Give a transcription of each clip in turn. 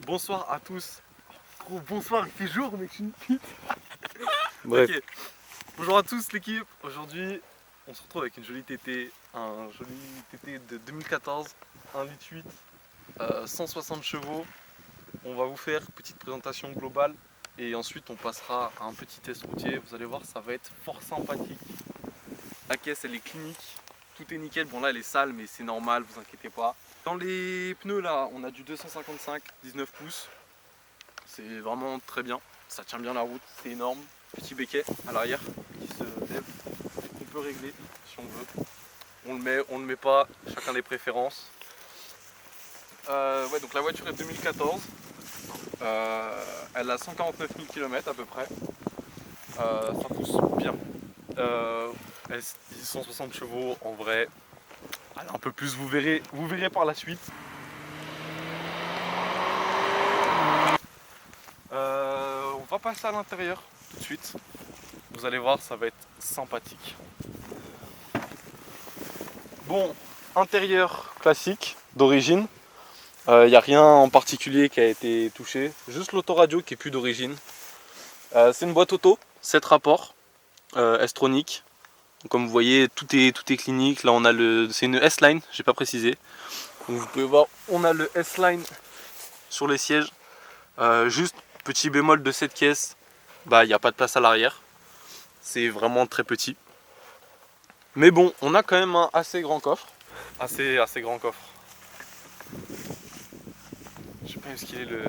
Bonsoir à tous. Oh, bonsoir, il fait jour, mec, je suis une pute. Bref. Okay. Bonjour à tous l'équipe. Aujourd'hui, on se retrouve avec une jolie TT, un joli TT de 2014, 1,8 litre, 160 chevaux. On va vous faire une petite présentation globale et ensuite on passera à un petit test routier. Vous allez voir, ça va être fort sympathique. La caisse, elle est clinique, tout est nickel. Bon là, elle est sale, mais c'est normal, vous inquiétez pas. Dans les pneus là, on a du 255 19 pouces. C'est vraiment très bien, ça tient bien la route, c'est énorme. Petit béquet à l'arrière qui se lève, qu'on peut régler si on veut. On le met pas, chacun les préférences. Ouais, donc la voiture est 2014. Elle a 149 000 km à peu près. Ça pousse bien. Elle dit 160 chevaux en vrai. Elle a un peu plus, vous verrez par la suite. On va passer à l'intérieur tout de suite. Vous allez voir, ça va être sympathique. Bon, intérieur classique d'origine. Il n'y a rien en particulier qui a été touché. Juste l'autoradio qui est plus d'origine. C'est une boîte auto, 7 rapports, S-Tronic. Comme vous voyez, tout est clinique. Là, on a c'est une S-Line, j'ai pas précisé. Donc, vous pouvez voir, on a le S-Line sur les sièges. Juste petit bémol de cette caisse, il n'y a pas de place à l'arrière. C'est vraiment très petit. Mais bon, on a quand même un assez grand coffre. Assez grand coffre. Je sais pas où est-ce qu'il est le...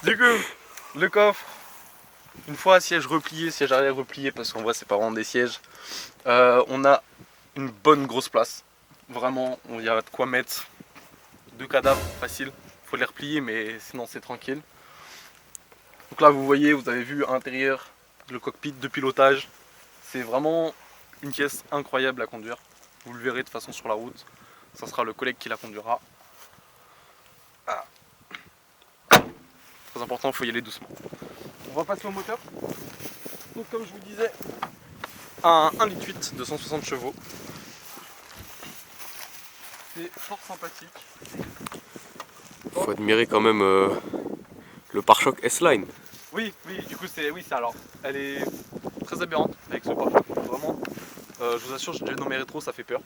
Du coup, le coffre, une fois siège replié, siège arrière replié, parce qu'en vrai c'est pas vraiment des sièges, on a une bonne grosse place. Vraiment, il y a de quoi mettre 2 cadavres facile. Faut les replier, mais sinon c'est tranquille. Donc là vous voyez, vous avez vu à l'intérieur le cockpit de pilotage. C'est vraiment une caisse incroyable à conduire. Vous le verrez de toute façon sur la route. Ça sera le collègue qui la conduira. Ah. Très important, il faut y aller doucement. On va passer au moteur. Donc comme je vous disais, un 1,8 litre de 160 chevaux. C'est fort sympathique. Faut admirer quand même le pare-choc S-Line. Oui, du coup c'est alors elle est très aberrante avec ce pare-choc. Vraiment, je vous assure, j'ai déjà dans mes rétros, ça fait peur.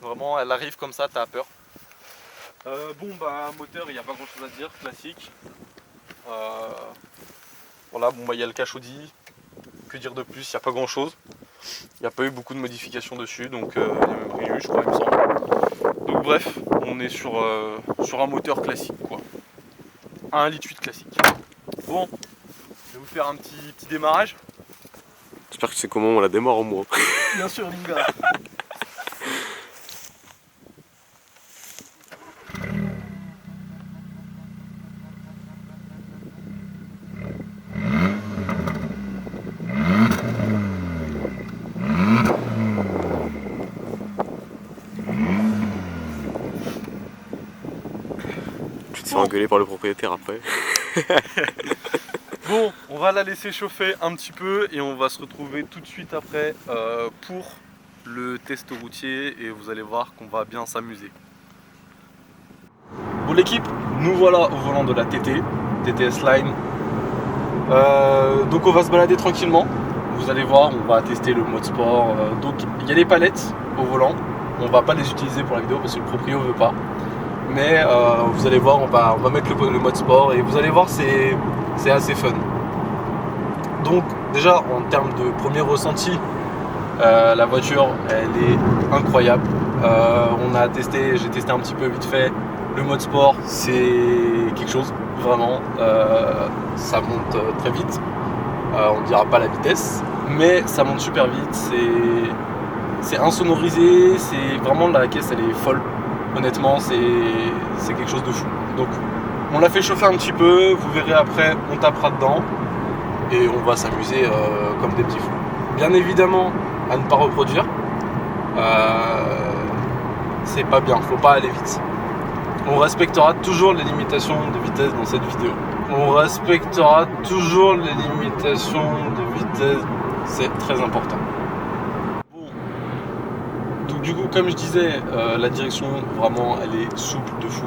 Vraiment, elle arrive comme ça, t'as peur. Moteur, il n'y a pas grand chose à dire, classique. Voilà, il y a le cache-audit. Que dire de plus, il n'y a pas grand chose. Il n'y a pas eu beaucoup de modifications dessus, donc il y a même rien eu, je crois, il me semble. Donc bref, on est sur un moteur classique, quoi. Un 1,8 litre classique. Bon, je vais vous faire un petit démarrage. J'espère que c'est comment on la démarre au moins. Bien sûr, Linga. Tu te fais engueuler par le propriétaire après. Bon, on va la laisser chauffer un petit peu et on va se retrouver tout de suite après pour le test routier et vous allez voir qu'on va bien s'amuser. Bon l'équipe, nous voilà au volant de la TTS Line. Donc on va se balader tranquillement. Vous allez voir, on va tester le mode sport. Donc il y a des palettes au volant. On va pas les utiliser pour la vidéo parce que le proprio veut pas. Mais vous allez voir, on va mettre le mode sport et vous allez voir, c'est assez fun. Donc déjà en termes de premier ressenti, la voiture elle est incroyable. J'ai testé un petit peu vite fait. Le mode sport c'est quelque chose vraiment. Ça monte très vite. On ne dira pas la vitesse, mais ça monte super vite. C'est insonorisé. C'est vraiment, la caisse elle est folle. Honnêtement, c'est quelque chose de fou. Donc on l'a fait chauffer un petit peu, vous verrez après, on tapera dedans et on va s'amuser comme des petits fous. Bien évidemment, à ne pas reproduire. C'est pas bien, faut pas aller vite. On respectera toujours les limitations de vitesse dans cette vidéo. On respectera toujours les limitations de vitesse, c'est très important. Bon. Donc Du coup, comme je disais, la direction, vraiment, elle est souple de fou.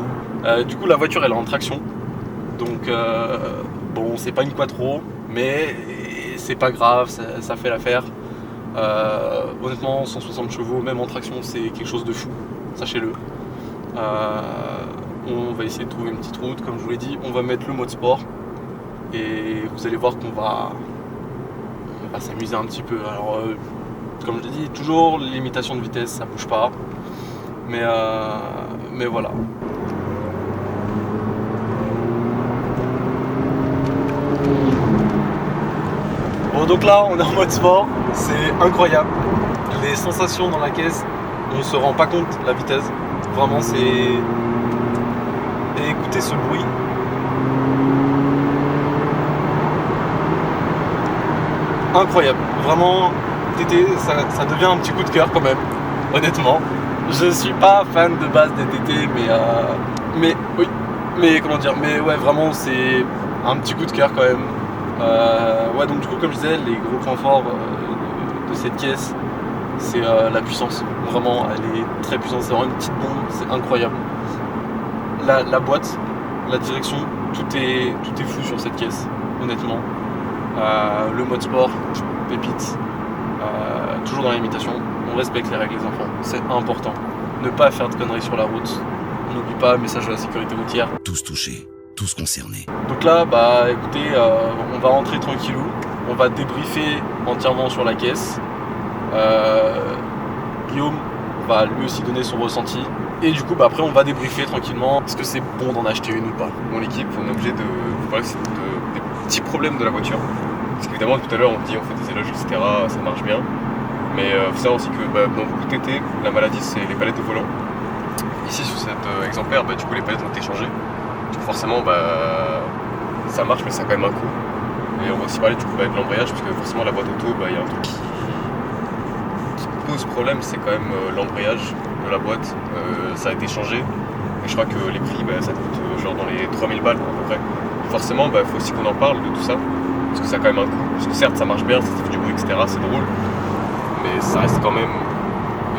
Du coup, la voiture, elle est en traction. Donc, bon, c'est pas une quattro, mais c'est pas grave, ça fait l'affaire. Honnêtement, 160 chevaux, même en traction, c'est quelque chose de fou, sachez-le. On va essayer de trouver une petite route, comme je vous l'ai dit. On va mettre le mode sport. Et vous allez voir qu'on va s'amuser un petit peu. Alors, comme je l'ai dit, toujours limitation de vitesse, ça bouge pas. Mais voilà. Bon, donc là, on est en mode sport. C'est incroyable. Les sensations dans la caisse, on se rend pas compte la vitesse. Vraiment, c'est... Et écoutez ce bruit. Incroyable. Vraiment, TT, ça devient un petit coup de cœur quand même, honnêtement. Je suis pas fan de base des TT, mais oui, mais comment dire, mais ouais, vraiment, c'est un petit coup de cœur quand même. Ouais, donc du coup, comme je disais, les gros points forts de cette caisse, c'est la puissance. Vraiment, elle est très puissante. C'est vraiment une petite bombe, c'est incroyable. La boîte, la direction, tout est fou sur cette caisse, honnêtement. Le mode sport, pépite. Toujours dans l'imitation, on respecte les règles les enfants, c'est important. Ne pas faire de conneries sur la route. N'oublie pas, message de la sécurité routière. Tous touchés, tous concernés. Donc là, bah écoutez, on va rentrer tranquillou. On va débriefer entièrement sur la caisse. Guillaume va lui aussi donner son ressenti. Et du coup, bah, après, on va débriefer tranquillement. Est-ce que c'est bon d'en acheter une ou pas? Mon équipe, on est obligé de vous parler des petits problèmes de la voiture. Parce qu'évidemment, tout à l'heure, on dit on fait des éloges, etc. Ça marche bien. Mais il faut savoir aussi que dans beaucoup de TT, la maladie, c'est les palettes de volant. Ici, sur cet exemplaire, du coup, les palettes ont été changées. Donc forcément, ça marche, mais ça a quand même un coût. Et on va aussi parler du coup de l'embrayage, parce que forcément, la boîte auto, il y a un truc qui pose problème, c'est quand même l'embrayage de la boîte. Ça a été changé. Et je crois que les prix, ça coûte genre dans les 3000 balles à peu près. Forcément, il faut aussi qu'on en parle de tout ça. Parce que ça a quand même un coût. Parce que certes, ça marche bien, ça fait du bruit, etc. C'est drôle. Mais ça reste quand même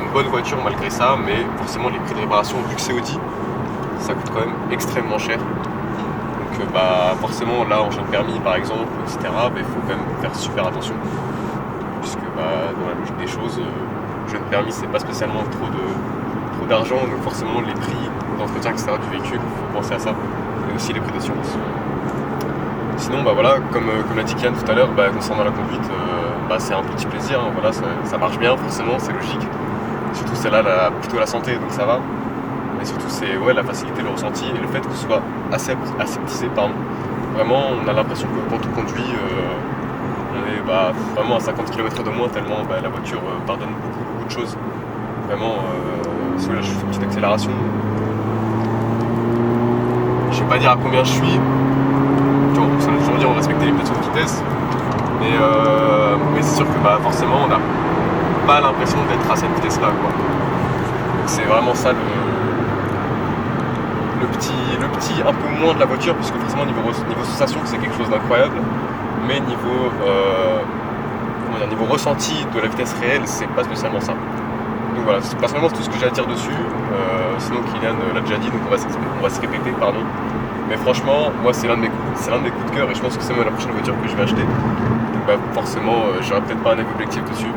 une bonne voiture malgré ça. Mais forcément, les prix de réparation, vu que c'est Audi, ça coûte quand même extrêmement cher. Donc forcément, là, en jeune permis, par exemple, etc., il faut quand même faire super attention. Puisque dans la logique des choses, jeune permis, c'est pas spécialement trop d'argent. Donc forcément, les prix d'entretien, etc., du véhicule, il faut penser à ça. Et aussi les prix d'assurance. Sinon, voilà, comme l'a dit Kian tout à l'heure, concernant la conduite, c'est un petit plaisir, hein, voilà, ça marche bien, forcément, c'est logique. Surtout celle-là, plutôt la santé, donc ça va. Mais surtout, c'est la facilité, le ressenti et le fait que ce soit aseptisé, pardon. Vraiment, on a l'impression que quand on conduit, on est vraiment à 50 km de moins, tellement la voiture pardonne beaucoup de choses. Vraiment, si là, je fais une petite accélération. Je vais pas dire à combien je suis. Ça veut toujours dire on respecte les limitations de vitesse, mais c'est sûr que forcément on n'a pas l'impression d'être à cette vitesse là quoi. Donc c'est vraiment ça le petit un peu moins de la voiture, puisque forcément niveau sensation c'est quelque chose d'incroyable, mais niveau ressenti de la vitesse réelle c'est pas spécialement ça. Donc voilà, personnellement c'est tout ce que j'ai à dire dessus. Sinon Kylian l'a déjà dit, donc on va se répéter, pardon. Mais franchement, moi c'est l'un de mes coups de cœur et je pense que c'est même la prochaine voiture que je vais acheter. Donc forcément, j'aurai peut-être pas un avis objectif dessus,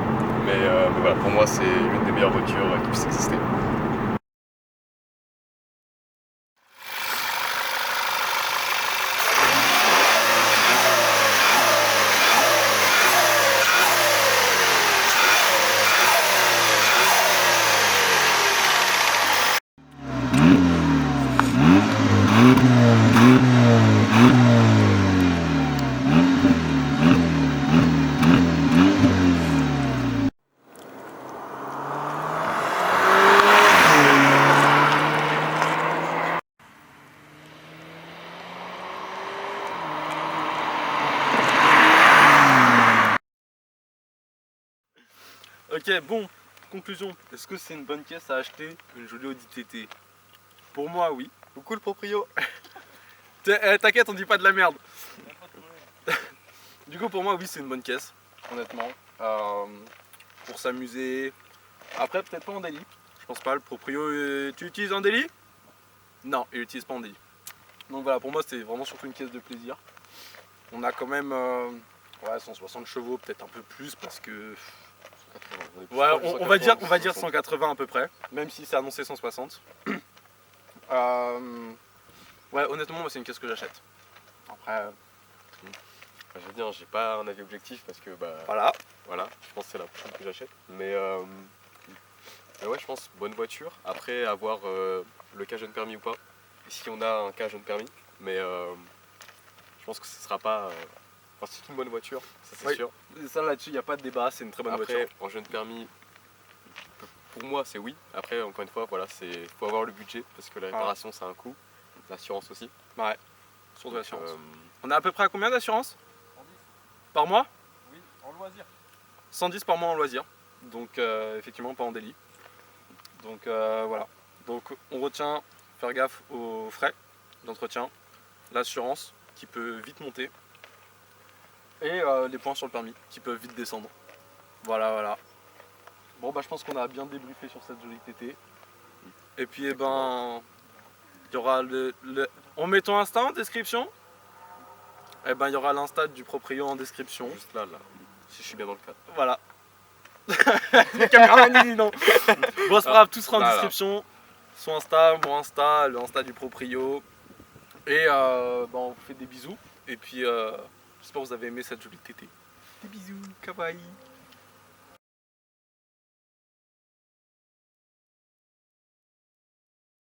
mais voilà, pour moi c'est l'une des meilleures voitures qui puisse exister. Ok, bon, conclusion. Est-ce que c'est une bonne caisse à acheter, une jolie Audi TT? Pour moi, oui. Coucou le proprio. T'inquiète, on dit pas de la merde. Du coup, pour moi, oui, c'est une bonne caisse, honnêtement. Pour s'amuser, Après, peut-être pas en daily. Je pense pas. Le proprio, tu utilises en daily? Non, il l'utilise pas en daily. Donc voilà, pour moi, c'est vraiment surtout une caisse de plaisir. On a quand même 160 chevaux, peut-être un peu plus parce que. 180, on est plus Ouais, proche de on va dire 160. 180 à peu près, même si c'est annoncé 160. Ouais, honnêtement, moi, c'est une caisse que j'achète. Après, Enfin, je veux dire, j'ai pas un avis objectif parce que voilà. voilà, je pense que c'est la prochaine que j'achète. Mais ouais, je pense bonne voiture. Après, avoir le cas jeune permis ou pas. Et si on a un cas jeune permis, mais je pense que ce sera pas. Enfin, c'est une bonne voiture, ça c'est Oui. sûr. Ça là-dessus, il n'y a pas de débat, c'est une très bonne Après, voiture. en jeune permis, pour moi c'est oui. Après, encore une fois, voilà, faut avoir le budget parce que la réparation ça a un coût, l'assurance aussi. Ouais, surtout Donc, l'assurance. On est à peu près à combien d'assurance? 110. Par mois? Oui, en loisir. 110 par mois en loisir. Donc effectivement pas en délit. Donc voilà. Donc on retient, faire gaffe aux frais d'entretien, l'assurance qui peut vite monter et les points sur le permis qui peuvent vite descendre. Voilà. Bon bah je pense qu'on a bien débriefé sur cette jolie TT. Et puis il y aura on met ton Insta en description. Et il y aura l'Insta du proprio en description. Juste là, si je suis bien dans le cadre. Voilà. Le caméraman dit non. Bon, c'est pas grave, tout sera en Là. description. Son Insta, mon Insta, le Insta du proprio. Et on vous fait des bisous. Et puis, j'espère que vous avez aimé cette jolie tétée. Des bisous, kawaii.